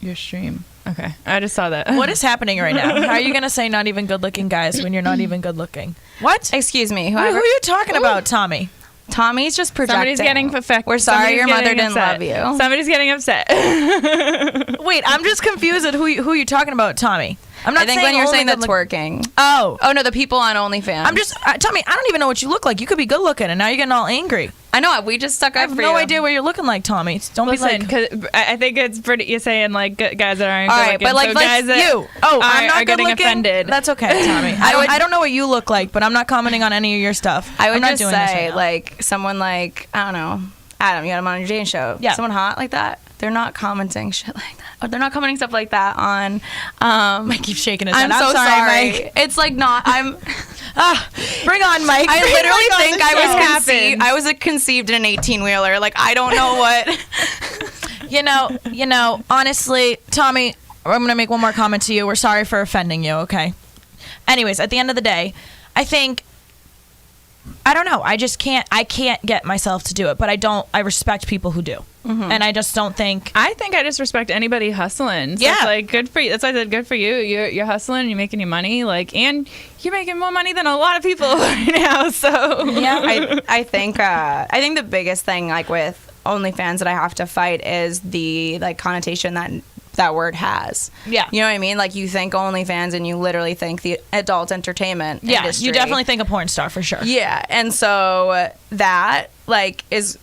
your stream. Okay, I just saw that. What is happening right now? How are you gonna say not even good looking guys when you're not even good looking? What? Excuse me. Who are you talking about, Tommy? Tommy's just projecting. Somebody's getting perfect. We're sorry your mother didn't love you. Somebody's getting upset. Wait, I'm just confused at who you're talking about, Tommy. I'm not I think saying when you're only saying the good twerking. Oh no, the people on OnlyFans. I'm just Tommy. I don't even know what you look like. You could be good looking, and now you're getting all angry. I know. We just stuck I up have for no you. idea what you're looking like, Tommy. Don't Listen, be like. because I think it's pretty. You're saying like guys that aren't All good right, looking, but like so let's- guys that You. Oh, I'm not are good getting looking. offended. That's okay, Tommy. I don't know what you look like, but I'm not commenting on any of your stuff. I would I'm not just doing this say right now. like someone like I don't know, Adam. You got him on your Jane show. Yeah. Someone hot like that. They're not commenting shit like that. Or they're not commenting stuff like that on. Mike keeps shaking his head. I'm so sorry. Mike. It's like not. I'm. Bring on, Mike. I Bring literally Mike on think the I show. was conceived. I was conceived in an 18-wheeler. Like I don't know what. You know, honestly, Tommy, I'm gonna make one more comment to you. We're sorry for offending you, okay? Anyways, at the end of the day, I think I don't know. I can't get myself to do it, but I respect people who do. And I just don't think I just respect anybody hustling. So Yeah. it's like good for you. That's why I said good for you. You're hustling, you're making your money, like, and you're making more money than a lot of people right now. So Yeah, I think the biggest thing like with OnlyFans that I have to fight is the like connotation that word has. Yeah. You know what I mean? Like you think OnlyFans and you literally think the adult entertainment industry. you definitely think a porn star for sure. Yeah, and so that like is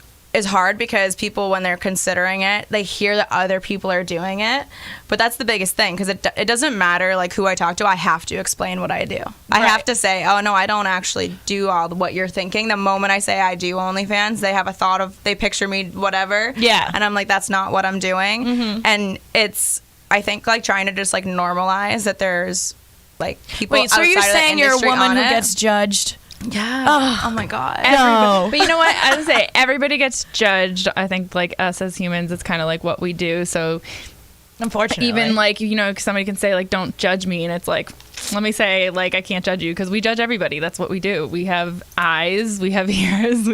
hard because people when they're considering it, they hear that other people are doing it. But that's the biggest thing because it doesn't matter like who I talk to. I have to explain what I do. I have to say, oh no, I don't actually do all what you're thinking. The moment I say I do OnlyFans, they have a thought of they picture me whatever. Yeah, and I'm like that's not what I'm doing. And it's I think like trying to just like normalize that there's like people. Wait, so are you outside of the saying you're a industry woman on who it. gets judged? Yeah. Oh my god. No. But you know what? I would say everybody gets judged. I think like us as humans, it's kind of like what we do. So Unfortunately. Even like, you know, somebody can say like, don't judge me. And it's like, let me say like, I can't judge you because we judge everybody. That's what we do. We have eyes, we have ears.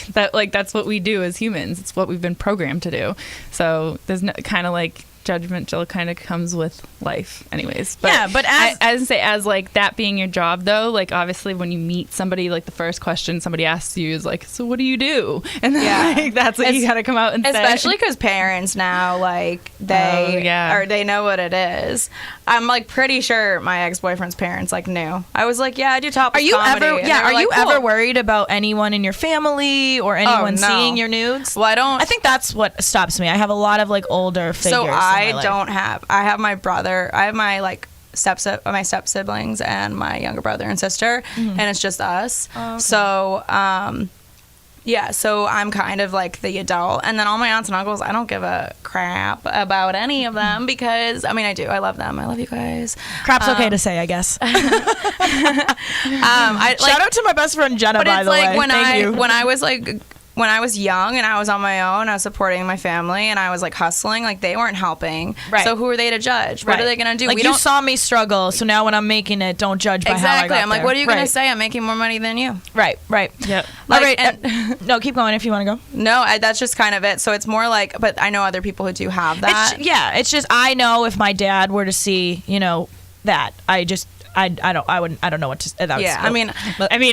That's what we do as humans. It's what we've been programmed to do. So there's no kind of like judgment kind of comes with life anyways. But yeah, but as like that being your job though, like obviously when you meet somebody, like the first question somebody asks you is like, so what do you do? And then like, that's what you gotta come out and say. Especially because parents now, like they know what it is. I'm like pretty sure my ex-boyfriend's parents like knew. I was like, yeah, I do top. Are you comedy. ever? And Yeah. they were Are like, you cool. ever worried about anyone in your family or anyone no. seeing your nudes? Well, I don't. I think that's what stops me. I have a lot of like older figures. So in my I life. don't have. I have my brother. I have my like step siblings and my younger brother and sister, and it's just us. Oh, okay. So yeah, so I'm kind of like the adult, and then all my aunts and uncles, I don't give a crap about any of them because I mean I do. I love them. I love you guys. Crap's okay to say, I guess. Shout out to my best friend Jenna, but by it's the like way. when I was young and I was on my own, I was supporting my family and I was like hustling, like they weren't helping. Right. So who are they to judge? What are they gonna do? Like you saw me struggle, so now when I'm making it, don't judge by how I got Exactly. I'm like, there. what are you gonna say? I'm making more money than you. Right. Yeah. Like, All right. No, keep going if you want to go. No, that's just kind of it. So it's more like, but I know other people who do have that. It's just I know if my dad were to see, that I don't know what to say. Yeah, I mean,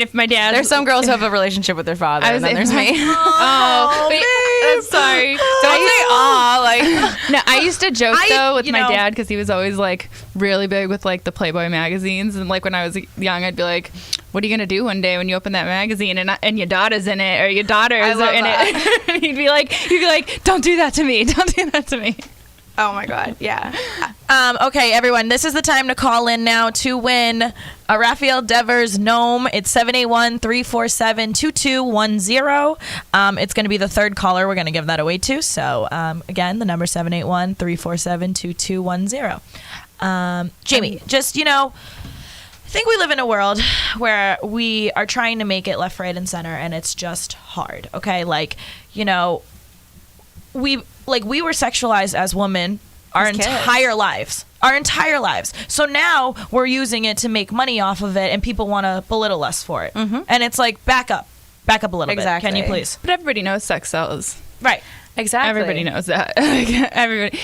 if my dad, there's some girls who have a relationship with their father, and then there's me. I'm sorry. Don't say aw. No, I used to joke though with my dad because he was always like really big with like the Playboy magazines, and like when I was young, I'd be like, "What are you gonna do one day when you open that magazine and your daughter's in it or your daughters are in it?" And he'd be like, "Don't do that to me. Don't do that to me." Oh my God, yeah. Okay, everyone, this is the time to call in now to win a Raphael Devers gnome. It's 781-347-2210. It's going to be the third caller we're going to give that away to. So, again, the number 781-347-2210. Jamie, just, I think we live in a world where we are trying to make it left, right, and center, and it's just hard, okay? We were sexualized as women our entire lives. So now we're using it to make money off of it, and people want to belittle us for it. Mm-hmm. And it's like, back up a little bit. Can you please? But everybody knows sex sells. Right. Exactly. Everybody knows that. Everybody,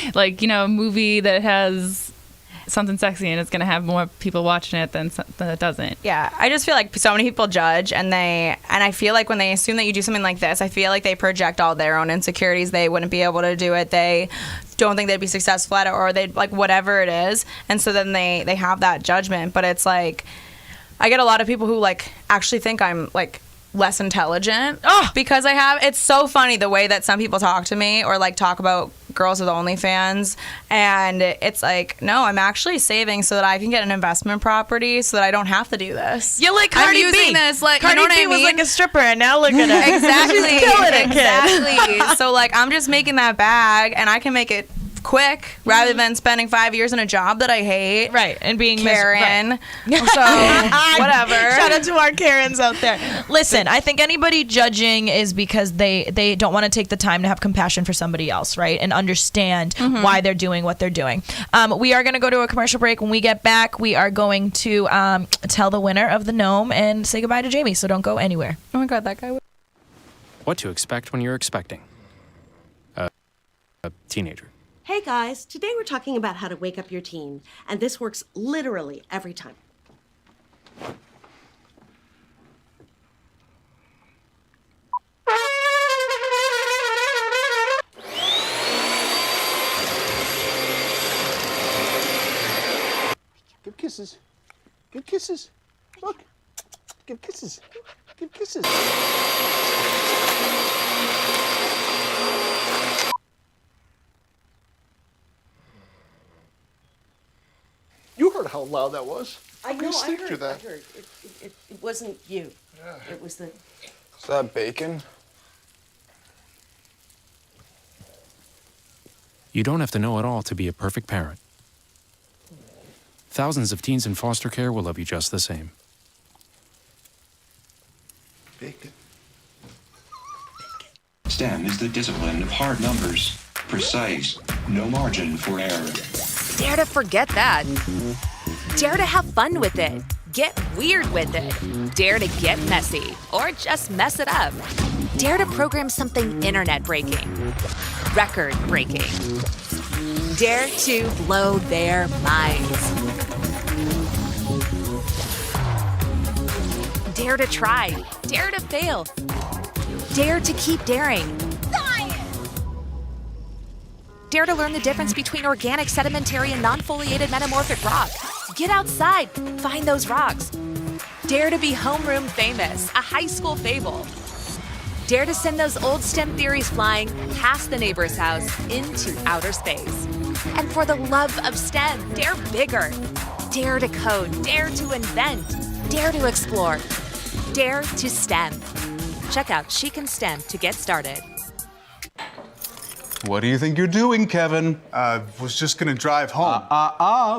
a movie that has something sexy and it's going to have more people watching it than that doesn't. Yeah, I just feel like so many people judge and I feel like when they assume that you do something like this, I feel like they project all their own insecurities. They wouldn't be able to do it. They don't think they'd be successful at it, or they'd like whatever it is. And so then they have that judgment. But it's like, I get a lot of people who like actually think I'm like less intelligent because I have. It's so funny the way that some people talk to me or like talk about girls with OnlyFans, and it's like, no, I'm actually saving so that I can get an investment property so that I don't have to do this. You're like Cardi B. I'm using this like Cardi you know B what I mean? was like a stripper, and now look at her. Exactly. She's killing it, exactly. So like I'm just making that bag, and I can make it quick rather than spending 5 years in a job that I hate. Right, and being Karen. Right. So whatever. Shout out to our Karens out there. Listen, I think anybody judging is because they don't want to take the time to have compassion for somebody else, right? And understand why they're doing what they're doing. We are going to go to a commercial break. When we get back, we are going to tell the winner of the gnome and say goodbye to Jamie, so don't go anywhere. Oh my God, that guy. What to expect when you're expecting a teenager. Hey guys, today we're talking about how to wake up your teen, and this works literally every time. Give kisses. Give kisses. Look. Give kisses. Give kisses. You heard how loud that was. I know, I sleep heard, through that. I heard. It wasn't you. Yeah. It was the... Is that bacon? You don't have to know it all to be a perfect parent. Thousands of teens in foster care will love you just the same. Bacon. STEM is the discipline of hard numbers, precise, No margin for error. Dare to forget that. Dare to have fun with it. Get weird with it. Dare to get messy or just mess it up. Dare to program something internet breaking, record breaking. Dare to blow their minds. Dare to try. Dare to fail. Dare to keep daring. Dare to learn the difference between organic, sedimentary, and non-foliated metamorphic rock. Get outside, find those rocks. Dare to be homeroom famous, a high school fable. Dare to send those old STEM theories flying past the neighbor's house into outer space. And for the love of STEM, dare bigger. Dare to code, dare to invent, dare to explore, dare to STEM. Check out She Can STEM to get started. What do you think you're doing, Kevin? Was just gonna drive home.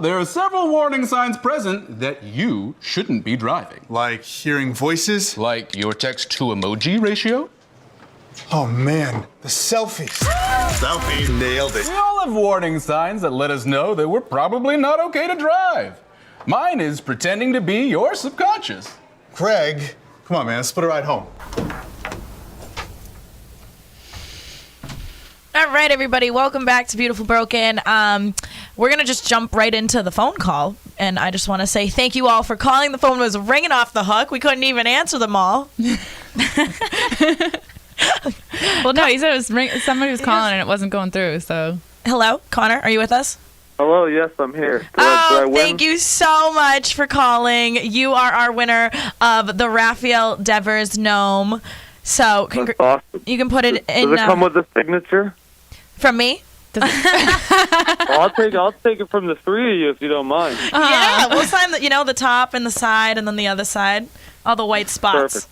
There are several warning signs present that you shouldn't be driving. Like hearing voices? Like your text to emoji ratio? Oh man, the selfies. Selfies, nailed it. We all have warning signs that let us know that we're probably not okay to drive. Mine is pretending to be your subconscious. Craig, come on man, let's split a ride home. All right, everybody, welcome back to Beautiful Broken. We're going to just jump right into the phone call, and I just want to say thank you all for calling. The phone was ringing off the hook. We couldn't even answer them all. Well, no, he said it was somebody was calling and it wasn't going through, so. Hello, Connor, are you with us? Hello, yes, I'm here. Did Oh, I win? thank you so much for calling. You are our winner of the Raphael Devers Gnome. So, awesome. You can put it in. Does it come with a signature? From me? I'll take it from the three of you if you don't mind. Yeah, we'll sign the top and the side and then the other side. All the white spots. Perfect.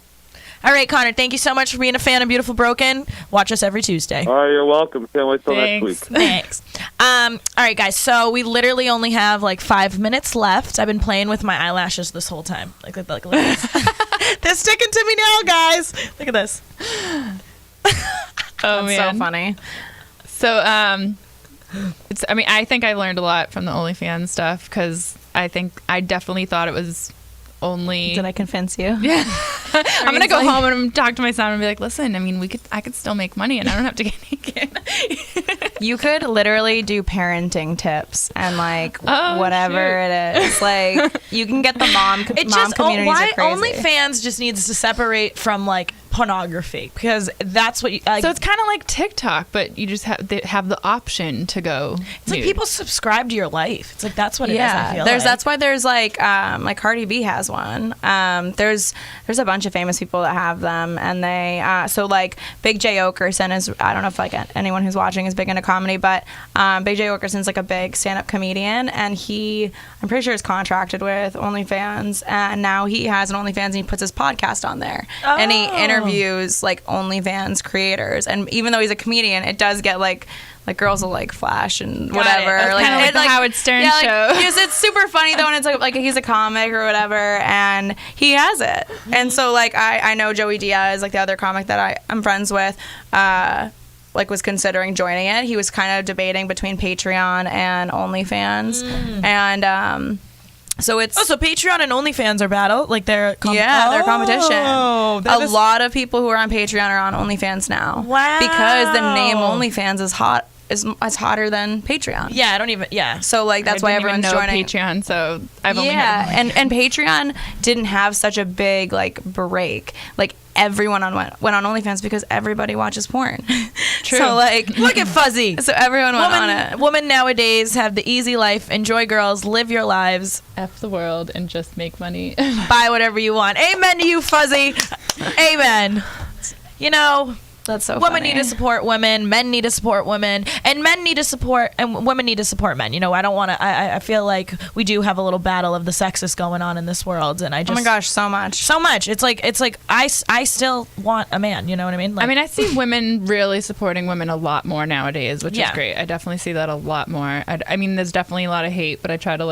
All right, Connor, thank you so much for being a fan of Beautiful Broken. Watch us every Tuesday. All right, you're welcome. Can't wait till next week. Thanks. All right, guys, so we literally only have like 5 minutes left. I've been playing with my eyelashes this whole time. Look at this. They're sticking to me now, guys. Look at this. Oh, That's man. so funny. So, I think I learned a lot from the OnlyFans stuff because I definitely thought it was only. Did I convince you? Yeah. I'm gonna go home and talk to my son and be like, listen, I could still make money and I don't have to get naked. You could literally do parenting tips and whatever shoot. it is. Like you can get the mom communities are crazy. OnlyFans just needs to separate from like pornography because that's what you so it's kind of like TikTok, but you just have the option to go. It's like people subscribe to your life. It's like that's what it is. I feel That's why there's like Cardi B has one. There's a bunch of famous people that have them, and they so like Big J Okerson is, I don't know if like anyone who's watching is big into comedy, but Big J Okerson's like a big stand-up comedian, and I'm pretty sure is contracted with OnlyFans, and now he has an OnlyFans and he puts his podcast on there, and he interviews like OnlyFans creators, and even though he's a comedian, it does get like girls will like flash and whatever. Kind of like the Howard Stern show. It's super funny though, and it's like he's a comic or whatever, and he has it. Mm-hmm. And so like I know Joey Diaz, like the other comic that I'm friends with, was considering joining it. He was kind of debating between Patreon and OnlyFans, and so it's so Patreon and OnlyFans are battle, like they're they're competition. A lot of people who are on Patreon are on OnlyFans now. Wow! Because the name OnlyFans is hot. Is hotter than Patreon. Yeah, I don't even. Yeah. So like that's why everyone's joining Patreon. So I've only heard and Patreon didn't have such a big like break. Like everyone went on OnlyFans because everybody watches porn. True. So like look at Fuzzy. So everyone went on it. Women nowadays have the easy life. Enjoy girls. Live your lives. F the world and just make money. Buy whatever you want. Amen to you, Fuzzy. Amen. You know. That's so women funny. need to support women, men need to support women, and men need to support, and women need to support men. You know, I don't want to, I feel like we do have a little battle of the sexes going on in this world, and I just. Oh my gosh, so much. It's like, I still want a man, you know what I mean? Like, I see women really supporting women a lot more nowadays, which is great. I definitely see that a lot more. There's definitely a lot of hate, but I try to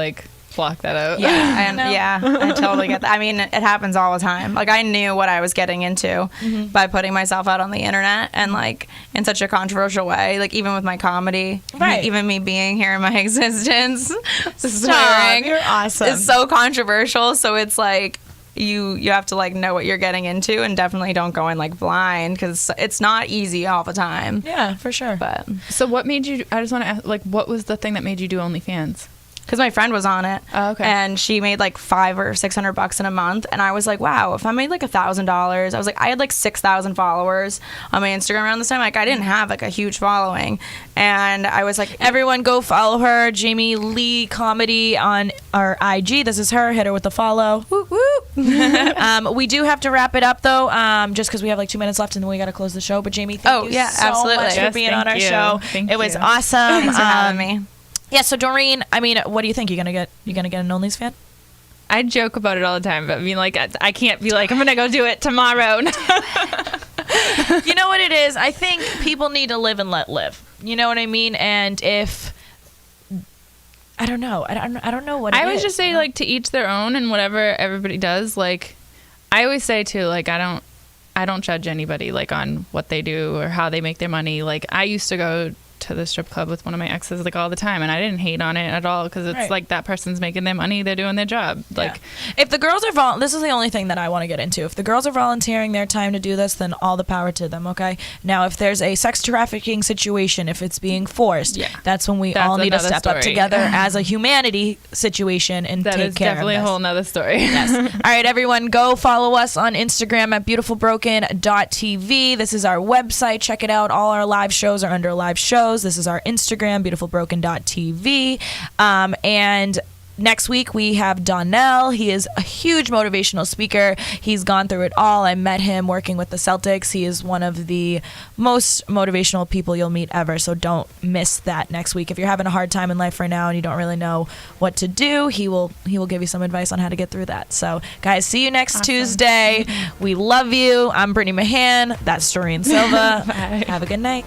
block that out. Yeah, and I totally get that. I mean, it happens all the time. Like, I knew what I was getting into by putting myself out on the internet and like in such a controversial way. Like, even with my comedy, Right. even me being here in my existence, Stop, you're awesome. It's so controversial. So it's like you have to like know what you're getting into, and definitely don't go in like blind, because it's not easy all the time. Yeah, for sure. But So what made you, I just want to ask, like, what was the thing that made you do OnlyFans? because my friend was on it, okay, and she made like $500 or $600 in a month, and I was like, wow, if I made like $1,000, I was like, I had like 6,000 followers on my Instagram around this time. Like, I didn't have like a huge following, and I was like, everyone go follow her, Jaime Lee Comedy on our IG. This is her. Hit her with the follow. Woo woo. We do have to wrap it up though, just because we have like 2 minutes left and then we got to close the show. But Jaime, thank you so absolutely. much for being on our show. Thank it was you. awesome. Thanks for having me. Yeah. So Doreen, I mean, what do you think? You gonna get an OnlyFans fan? I joke about it all the time, but I mean, like, I can't be like, I'm gonna go do it tomorrow. You know what it is? I think people need to live and let live. You know what I mean? And if I don't know, I don't know what it I always is, just say, you know? like, to each their own, and whatever everybody does. Like, I always say too, like, I don't judge anybody like on what they do or how they make their money. Like, I used to go to the strip club with one of my exes like all the time, and I didn't hate on it at all, because it's Right. like that person's making their money, they're doing their job. Like, if the girls are this is the only thing that I want to get into. If the girls are volunteering their time to do this, then all the power to them. Okay. Now, if there's a sex trafficking situation, if it's being forced, that's when we That's all need to another step up story. together as a humanity situation and that take is care definitely of a this. whole nother story. Yes. All right, everyone, go follow us on Instagram at beautifulbroken.tv. This is our website. Check it out. All our live shows are under live shows. This is our Instagram, beautifulbroken.tv. And next week we have Donnell. He is a huge motivational speaker. He's gone through it all. I met him working with the Celtics. He is one of the most motivational people you'll meet ever. So don't miss that next week. If you're having a hard time in life right now and you don't really know what to do, he will give you some advice on how to get through that. So guys, see you next Tuesday. We love you. I'm Brittany Mahan. That's Doreen Silva. Have a good night.